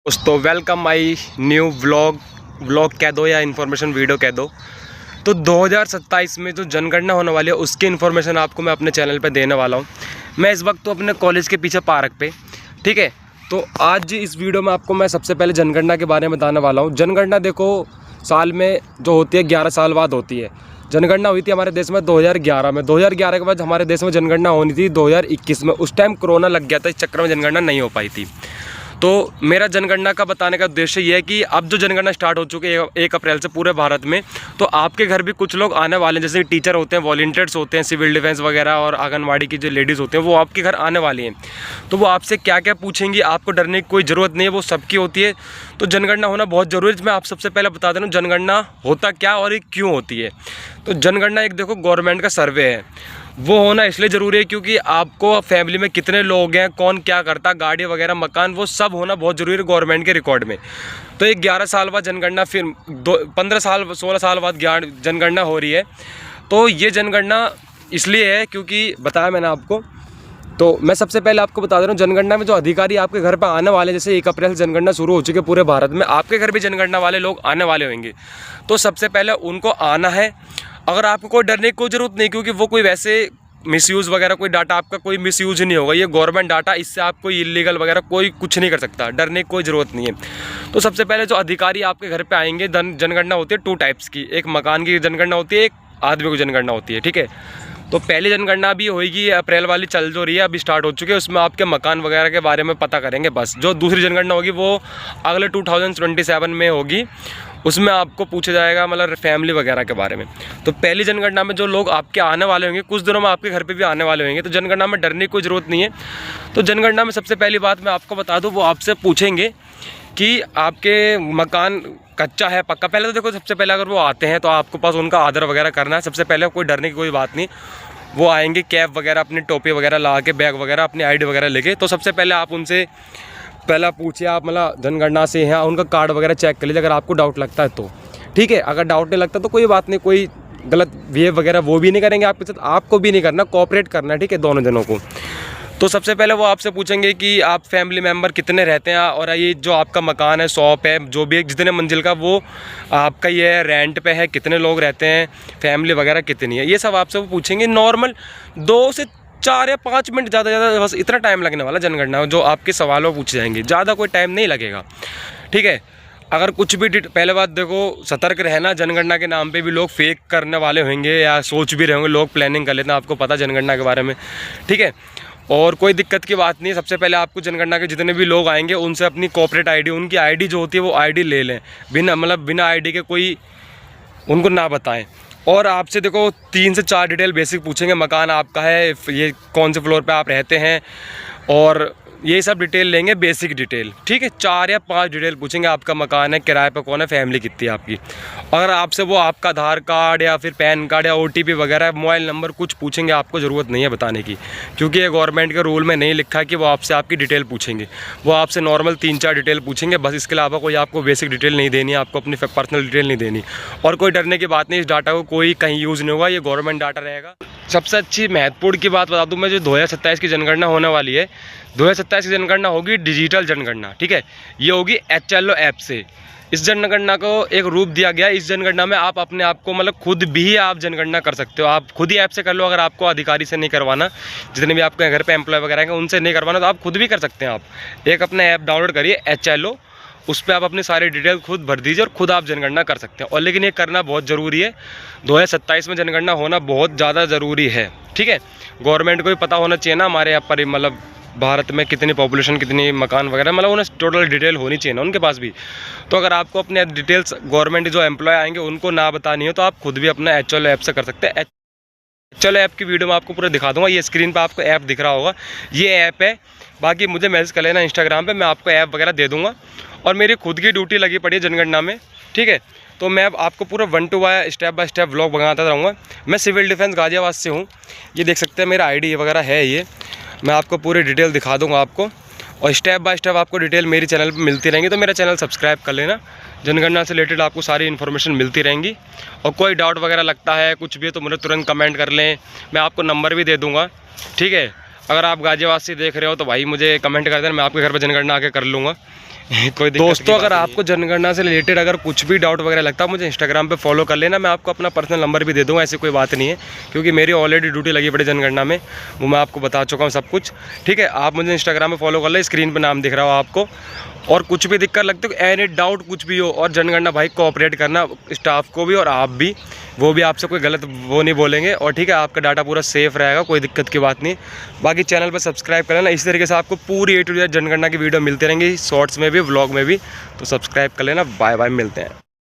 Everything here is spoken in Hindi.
दोस्तों वेलकम माई न्यू व्लॉग कह दो या इन्फॉर्मेशन वीडियो कह दो। तो 2027 में जो जनगणना होने वाली है उसकी इन्फॉर्मेशन आपको मैं अपने चैनल पे देने वाला हूँ। मैं इस वक्त तो अपने कॉलेज के पीछे पार्क पे, ठीक है। तो आज इस वीडियो में आपको मैं सबसे पहले जनगणना के बारे में बताने वाला हूँ। जनगणना देखो साल में जो होती है 11 साल बाद होती है। जनगणना हुई थी हमारे देश में 2011 में। 2011 के बाद हमारे देश में जनगणना होनी थी 2021 में। उस टाइम कोरोना लग गया था, इस चक्कर में जनगणना नहीं हो पाई थी। तो मेरा जनगणना का बताने का उद्देश्य ये है कि अब जो जनगणना स्टार्ट हो चुकी है 1 अप्रैल से पूरे भारत में, तो आपके घर भी कुछ लोग आने वाले हैं, जैसे टीचर होते हैं, वॉलंटियर्स होते हैं, सिविल डिफेंस वगैरह और आंगनवाड़ी की जो लेडीज़ होते हैं वो आपके घर आने वाली हैं। तो वो आपसे क्या क्या पूछेंगी, आपको डरने की कोई ज़रूरत नहीं है, वो सबकी होती है। तो जनगणना होना बहुत ज़रूरी है। मैं आप सबसे पहले बता दे रहा हूँ जनगणना होता क्या और ये क्यों होती है। तो जनगणना एक देखो गवर्नमेंट का सर्वे है, वो होना इसलिए ज़रूरी है क्योंकि आपको फैमिली में कितने लोग हैं, कौन क्या करता, गाड़ी वगैरह, मकान, वो सब होना बहुत ज़रूरी है गवर्नमेंट के रिकॉर्ड में। तो एक 11 साल बाद जनगणना, फिर 15 साल 16 साल बाद जनगणना हो रही है। तो ये जनगणना इसलिए है क्योंकि बताया मैंने आपको। तो मैं सबसे पहले आपको बता दे रहा हूँ जनगणना में जो अधिकारी आपके घर पर आने वाले, जैसे 1 अप्रैल से जनगणना शुरू हो चुकी है पूरे भारत में, आपके घर भी जनगणना वाले लोग आने वाले होंगे। तो सबसे पहले उनको आना है। अगर आपको कोई डरने की कोई ज़रूरत नहीं, क्योंकि वो कोई वैसे मिसयूज़ वगैरह, कोई डाटा आपका कोई मिसयूज़ नहीं होगा। ये गवर्नमेंट डाटा, इससे आप कोई इलीगल वगैरह कोई कुछ नहीं कर सकता, डरने की कोई ज़रूरत नहीं है। तो सबसे पहले जो अधिकारी आपके घर पे आएंगे, जनगणना होती है 2 टाइप्स की, एक मकान की जनगणना होती है, एक आदमी की जनगणना होती है, ठीक है। तो पहली जनगणना भी होगी, अप्रैल वाली चल जो रही है, अभी स्टार्ट हो चुकी है, उसमें आपके मकान वगैरह के बारे में पता करेंगे बस। जो दूसरी जनगणना होगी वो अगले 2027 में होगी, उसमें आपको पूछा जाएगा मतलब फैमिली वगैरह के बारे में। तो पहली जनगणना में जो लोग आपके आने वाले होंगे, कुछ दिनों में आपके घर पे भी आने वाले होंगे, तो जनगणना में डरने की कोई ज़रूरत नहीं है। तो जनगणना में सबसे पहली बात मैं आपको बता दूं, वो आपसे पूछेंगे कि आपके मकान कच्चा है पक्का। पहले तो देखो सबसे पहले अगर वो आते हैं तो आपको पास उनका आदर वगैरह करना है। सबसे पहले कोई डरने की कोई बात नहीं। वो आएंगे कैप वगैरह, अपनी टोपी वगैरह ला के, बैग वगैरह, अपनी आईडी वगैरह लेके। तो सबसे पहले आप उनसे पहला पूछिए, आप मतलब जनगणना से हैं, उनका कार्ड वगैरह चेक कर लीजिए अगर आपको डाउट लगता है तो, ठीक है। अगर डाउट नहीं लगता तो कोई बात नहीं, कोई गलत बिहेव वगैरह वो भी नहीं करेंगे आपके साथ, आपको भी नहीं करना, कोऑपरेट करना है, ठीक है, दोनों जनों को। तो सबसे पहले वो आपसे पूछेंगे कि आप फैमिली मेम्बर कितने रहते हैं, और ये जो आपका मकान है, शॉप है, जो भी जितने मंजिल का, वो आपका ये है, रेंट पे है, कितने लोग रहते हैं, फैमिली वगैरह कितनी है, ये सब आपसे वो पूछेंगे। नॉर्मल 2 से 4 या 5 मिनट ज़्यादा बस इतना टाइम लगने वाला जनगणना, जो आपके सवालों पूछे जाएंगे, ज़्यादा कोई टाइम नहीं लगेगा, ठीक है। अगर कुछ भी पहले बात देखो, सतर्क रहना, जनगणना के नाम पे भी लोग फेक करने वाले होंगे या सोच भी रहे होंगे, लोग प्लानिंग कर लेते हैं, आपको पता जनगणना के बारे में, ठीक है। और कोई दिक्कत की बात नहीं है। सबसे पहले आपको जनगणना के जितने भी लोग आएंगे उनसे अपनी कॉर्पोरेट आईडी, उनकी आईडी जो होती है वो आईडी ले लें, बिना आईडी के कोई उनको ना बताएं। और आपसे देखो 3 से 4 डिटेल बेसिक पूछेंगे, मकान आपका है, ये कौन से फ्लोर पे आप रहते हैं, और ये सब डिटेल लेंगे, बेसिक डिटेल, ठीक है। 4 या 5 डिटेल पूछेंगे, आपका मकान है, किराए पर कौन है, फैमिली कितनी है आपकी। अगर आपसे वो आपका आधार कार्ड या फिर पैन कार्ड या OTP वगैरह, मोबाइल नंबर कुछ पूछेंगे, आपको ज़रूरत नहीं है बताने की, क्योंकि ये गवर्नमेंट के रूल में नहीं लिखा कि वो आपसे आपकी डिटेल पूछेंगे। वो आपसे नॉर्मल 3-4 डिटेल पूछेंगे बस, इसके अलावा कोई आपको बेसिक डिटेल नहीं देनी है, आपको अपनी पर्सनल डिटेल नहीं देनी। और कोई डरने की बात नहीं, इस डाटा को कोई कहीं यूज़ नहीं होगा, ये गवर्नमेंट डाटा रहेगा। सबसे अच्छी महत्वपूर्ण की बात बता दूं मैं, जो 2027 की जनगणना होने वाली है, 2027 की जनगणना होगी डिजिटल जनगणना, ठीक है। ये होगी HLO ऐप से। इस जनगणना को एक रूप दिया गया। इस जनगणना में आप अपने आप को मतलब खुद भी आप जनगणना कर सकते हो, आप खुद ही ऐप से कर लो। अगर आपको अधिकारी से नहीं करवाना, जितने भी आपके घर पे एम्प्लॉय वगैरह हैं उनसे नहीं करवाना, तो आप खुद भी कर सकते हैं। आप एक अपना ऐप डाउनलोड करिए HLO, उस पर आप अपनी सारी डिटेल खुद भर दीजिए और खुद आप जनगणना कर सकते हैं। और लेकिन ये करना बहुत ज़रूरी है, 2027 में जनगणना होना बहुत ज़्यादा ज़रूरी है, ठीक है। गवर्नमेंट को भी पता होना चाहिए ना हमारे यहाँ पर मतलब भारत में कितनी पॉपुलेशन, कितनी मकान वगैरह, मतलब उन्हें टोटल डिटेल होनी चाहिए ना उनके पास भी। तो अगर आपको अपने डिटेल्स गवर्नमेंट जो एम्प्लॉय आएंगे उनको ना बतानी हो, तो आप खुद भी अपना HLO ऐप से कर सकते हैं। HLO ऐप की वीडियो मैं आपको पूरा दिखा दूंगा, ये स्क्रीन पे आपको ऐप दिख रहा होगा, ये ऐप है। बाकी मुझे मैसेज कर लेना इंस्टाग्राम पे, मैं आपको ऐप वगैरह दे दूंगा। और मेरी खुद की ड्यूटी लगी पड़ी है जनगणना में, ठीक है। तो मैं अब आपको पूरा 1 to 1 step by step vlog बनाता रहूँगा। मैं सिविल डिफेंस गाजियाबाद से हूँ, ये देख सकते हैं मेरा ID वगैरह है। ये मैं आपको पूरी डिटेल दिखा दूँगा आपको, और स्टेप बाय स्टेप आपको डिटेल मेरी चैनल पर मिलती रहेंगी। तो मेरा चैनल सब्सक्राइब कर लेना, जनगणना से रिलेटेड आपको सारी इन्फॉर्मेशन मिलती रहेंगी। और कोई डाउट वगैरह लगता है कुछ भी तो मुझे तुरंत कमेंट कर लें, मैं आपको नंबर भी दे दूँगा, ठीक है। अगर आप गाजियाबाद से देख रहे हो तो भाई मुझे कमेंट कर देना, मैं आपके घर पर जनगणना आके कर लूँगा। कोई दोस्तों अगर आपको जनगणना से रिलेटेड अगर कुछ भी डाउट वगैरह लगता है मुझे इंस्टाग्राम पे फॉलो कर लेना, मैं आपको अपना पर्सनल नंबर भी दे दूँगा, ऐसी कोई बात नहीं है, क्योंकि मेरी ऑलरेडी ड्यूटी लगी पड़ी जनगणना में, वो मैं आपको बता चुका हूँ सब कुछ। ठीक है, आप मुझे इंस्टाग्राम पे फॉलो कर ले, स्क्रीन पर नाम दिख रहा हो आपको। और कुछ भी दिक्कत लगती हो, एनी डाउट कुछ भी हो, और जनगणना भाई कोऑपरेट करना स्टाफ को भी और आप भी, वो भी आपसे कोई गलत वो नहीं बोलेंगे। और ठीक है, आपका डाटा पूरा सेफ रहेगा, कोई दिक्कत की बात नहीं। बाकी चैनल पर सब्सक्राइब कर लेना, इसी तरीके से आपको पूरी A to Z जनगणना की वीडियो मिलती रहेंगी, शॉर्ट्स में भी, व्लॉग में भी। तो सब्सक्राइब कर लेना। बाय बाय, मिलते हैं।